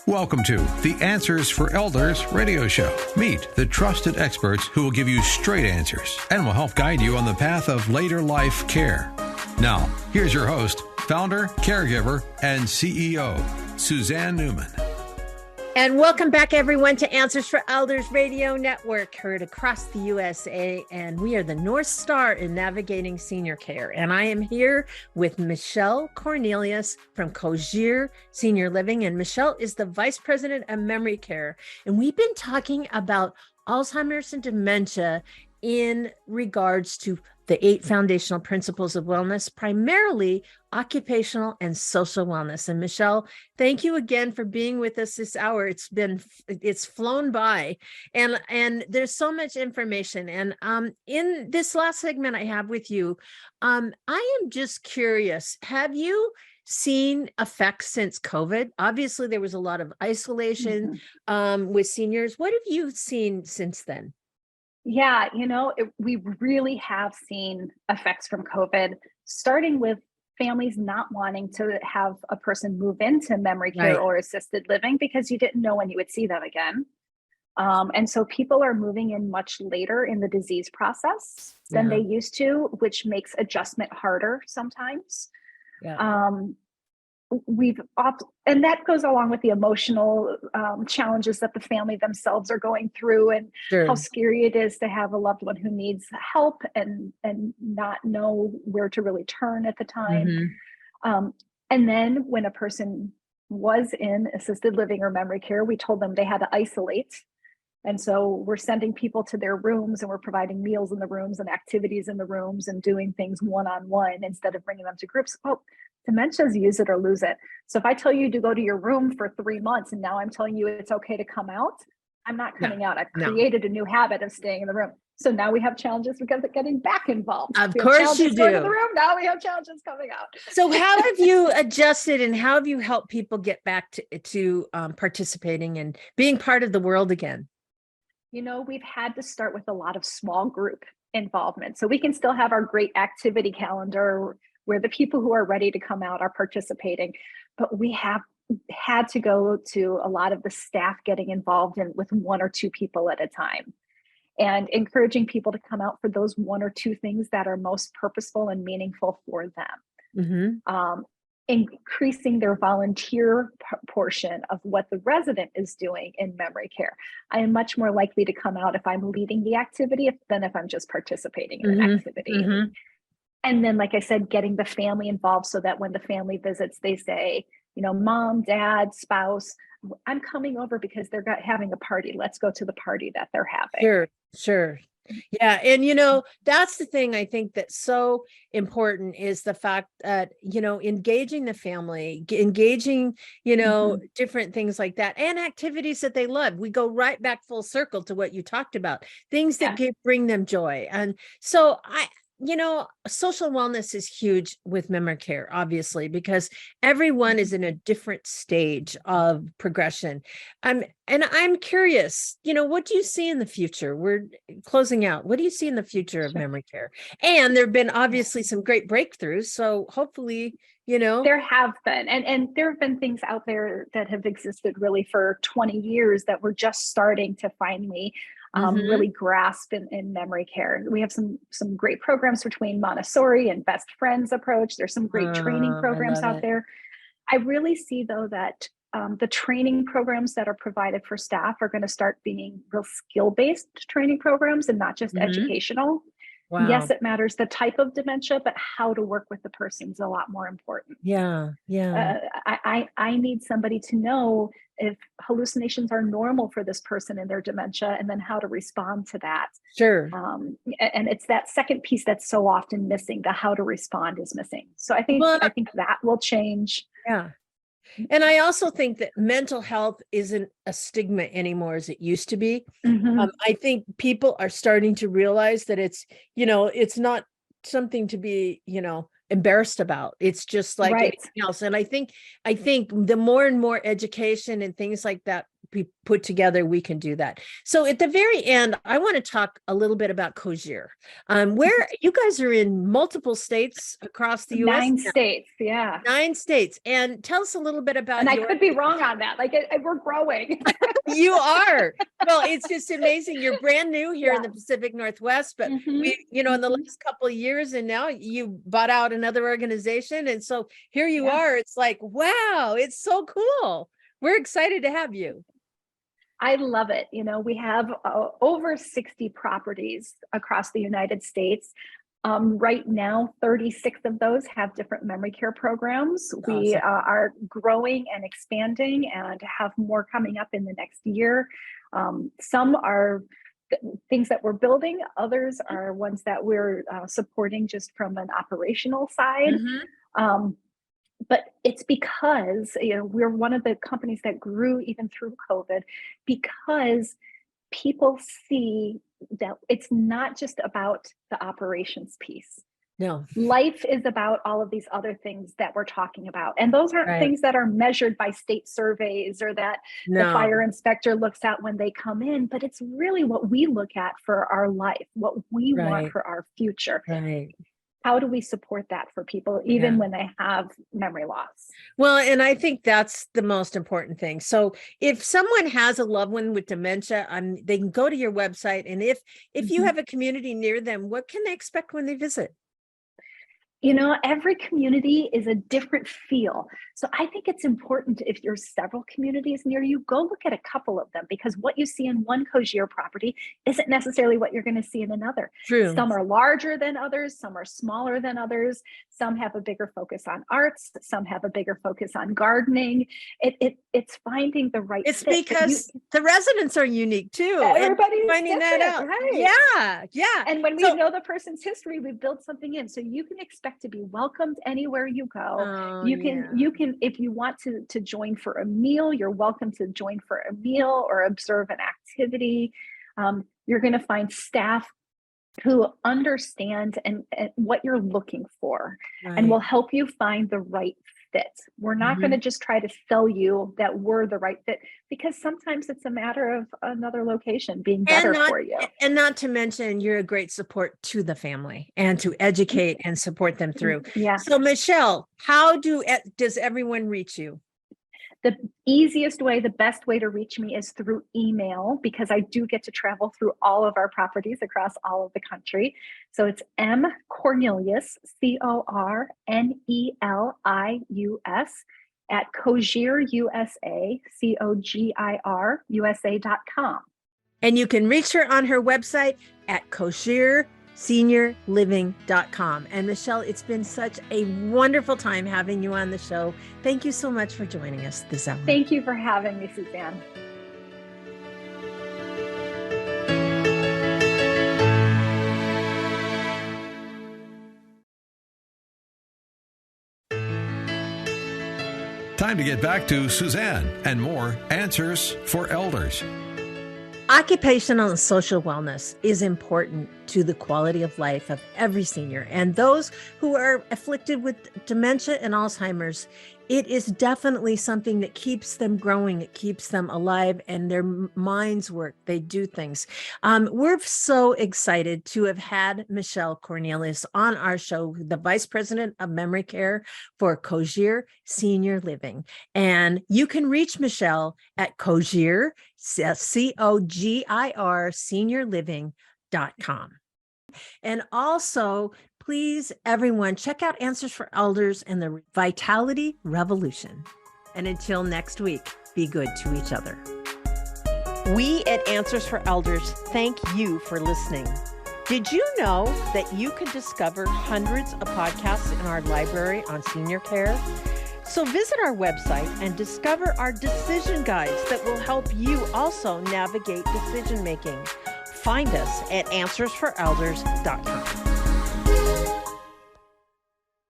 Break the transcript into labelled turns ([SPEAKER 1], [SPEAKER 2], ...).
[SPEAKER 1] Welcome to the Answers for Elders radio show. Meet the trusted experts who will give you straight answers and will help guide you on the path of later life care. Now, here's your host, founder, caregiver, and CEO, Suzanne Newman.
[SPEAKER 2] And welcome back, everyone, to Answers for Elders Radio Network, heard across the USA. And we are the North Star in navigating senior care. And I am here with Michelle Cornelius from Cogir Senior Living. And Michelle is the Vice President of Memory Care. And we've been talking about Alzheimer's and dementia in regards to the 8 foundational principles of wellness, primarily occupational and social wellness. And Michelle, thank you again for being with us this hour. It's flown by, and there's so much information. And in this last segment I have with you, I am just curious, have you seen effects since COVID? Obviously, there was a lot of isolation with seniors. What have you seen since then?
[SPEAKER 3] Yeah, we really have seen effects from COVID, starting with families not wanting to have a person move into memory care or assisted living because you didn't know when you would see them again. And so people are moving in much later in the disease process than they used to, which makes adjustment harder sometimes. And that goes along with the emotional challenges that the family themselves are going through, and how scary it is to have a loved one who needs help and not know where to really turn at the time. And then when a person was in assisted living or memory care, we told them they had to isolate. And so we're sending people to their rooms, and we're providing meals in the rooms and activities in the rooms and doing things one-on-one instead of bringing them to groups. Oh, dementia's use it or lose it. So if I tell you to go to your room for 3 months and now I'm telling you it's okay to come out, I'm not coming out. I've created a new habit of staying in the room. So now we have challenges because of getting back involved.
[SPEAKER 2] Of course you do.
[SPEAKER 3] Going to the room, now we have challenges coming out.
[SPEAKER 2] So how have you adjusted, and how have you helped people get back to participating and being part of the world again?
[SPEAKER 3] We've had to start with a lot of small group involvement. So we can still have our great activity calendar where the people who are ready to come out are participating, but we have had to go to a lot of the staff getting involved with 1 or 2 people at a time, and encouraging people to come out for those 1 or 2 things that are most purposeful and meaningful for them. Increasing their volunteer portion of what the resident is doing in memory care. I am much more likely to come out if I'm leading the activity than if I'm just participating in an activity. And then, like I said, getting the family involved so that when the family visits, they say, mom, dad, spouse, I'm coming over because they're having a party. Let's go to the party that they're having.
[SPEAKER 2] Sure. Yeah. And, that's the thing I think that's so important is the fact that, engaging the family, engaging, different things like that, and activities that they love. We go right back full circle to what you talked about, things that bring them joy. And so social wellness is huge with memory care, obviously, because everyone is in a different stage of progression. And I'm curious, what do you see in the future? We're closing out. What do you see in the future of memory care? And there have been obviously some great breakthroughs. So hopefully,
[SPEAKER 3] there have been, and there have been things out there that have existed really for 20 years that we're just starting to finally really grasp in memory care. We have some great programs between Montessori and Best Friends approach. There's some great training programs out there. I really see, though, that the training programs that are provided for staff are going to start being real skill-based training programs and not just educational.
[SPEAKER 2] Wow.
[SPEAKER 3] Yes, it matters the type of dementia, but how to work with the person is a lot more important.
[SPEAKER 2] Yeah.
[SPEAKER 3] I need somebody to know if hallucinations are normal for this person in their dementia, and then how to respond to that.
[SPEAKER 2] Sure.
[SPEAKER 3] And it's that second piece that's so often missing. The how to respond is missing. So I think that will change.
[SPEAKER 2] Yeah. And I also think that mental health isn't a stigma anymore as it used to be. I think people are starting to realize that it's not something to be, embarrassed about. It's just like anything else. And I think the more and more education and things like that be put together, we can do that. So at the very end, I want to talk a little bit about Cogir, where you guys are in multiple states across the U.S.
[SPEAKER 3] 9 states, yeah.
[SPEAKER 2] 9 states. And tell us a little bit about
[SPEAKER 3] And I could be wrong on that. Like we're growing.
[SPEAKER 2] You are. Well, it's just amazing. You're brand new here in the Pacific Northwest, but we, in the last couple of years, and now you bought out another organization. And so here you are. It's like, wow, it's so cool. We're excited to have you.
[SPEAKER 3] I love it. We have over 60 properties across the United States. Right now, 36 of those have different memory care programs. Awesome. We are growing and expanding and have more coming up in the next year. Some are things that we're building. Others are ones that we're supporting just from an operational side. But it's because, we're one of the companies that grew even through COVID, because people see that it's not just about the operations piece.
[SPEAKER 2] No.
[SPEAKER 3] Life is about all of these other things that we're talking about. And those aren't things that are measured by state surveys or that the fire inspector looks at when they come in, but it's really what we look at for our life, what we want for our future. How do we support that for people, even when they have memory loss?
[SPEAKER 2] Well, and I think that's the most important thing. So if someone has a loved one with dementia, they can go to your website. And if you have a community near them, what can they expect when they visit?
[SPEAKER 3] Every community is a different feel. So I think it's important, if there's several communities near you, go look at a couple of them, because what you see in one Cogir property isn't necessarily what you're going to see in another.
[SPEAKER 2] True.
[SPEAKER 3] Some are larger than others. Some are smaller than others. Some have a bigger focus on arts. Some have a bigger focus on gardening. It's finding the right
[SPEAKER 2] It's
[SPEAKER 3] fit.
[SPEAKER 2] because the residents are unique too.
[SPEAKER 3] Everybody's
[SPEAKER 2] finding that out.
[SPEAKER 3] Right.
[SPEAKER 2] Yeah.
[SPEAKER 3] And when we know the person's history, we build something in. So you can expect to be welcomed anywhere you go. You can, if you want to join for a meal, you're welcome to join for a meal or observe an activity. You're going to find staff who understand and what you're looking for, and will help you find the right fit. We're not going to just try to sell you that we're the right fit, because sometimes it's a matter of another location being better for you.
[SPEAKER 2] And not to mention, you're a great support to the family and to educate and support them through. So Michelle, how does everyone reach you?
[SPEAKER 3] The easiest way, the best way to reach me is through email, because I do get to travel through all of our properties across all of the country. So it's M Cornelius, Cornelius, at Cogir USA, Cogir USA.com.
[SPEAKER 2] And you can reach her on her website at CogirSeniorLiving.com. And Michelle, it's been such a wonderful time having you on the show. Thank you so much for joining us this hour.
[SPEAKER 3] Thank you for having me, Suzanne.
[SPEAKER 1] Time to get back to Suzanne and more Answers for Elders.
[SPEAKER 2] Occupational and social wellness is important to the quality of life of every senior, and those who are afflicted with dementia and Alzheimer's. It is definitely something that keeps them growing. It keeps them alive, and their minds work. They do things. We're so excited to have had Michelle Cornelius on our show, the Vice President of Memory Care for Cogir Senior Living. And you can reach Michelle at Cogir, Cogir seniorliving.com. And also, please, everyone, check out Answers for Elders and the Vitality Revolution. And until next week, be good to each other. We at Answers for Elders thank you for listening. Did you know that you can discover hundreds of podcasts in our library on senior care? So visit our website and discover our decision guides that will help you also navigate decision making. Find us at answersforelders.com.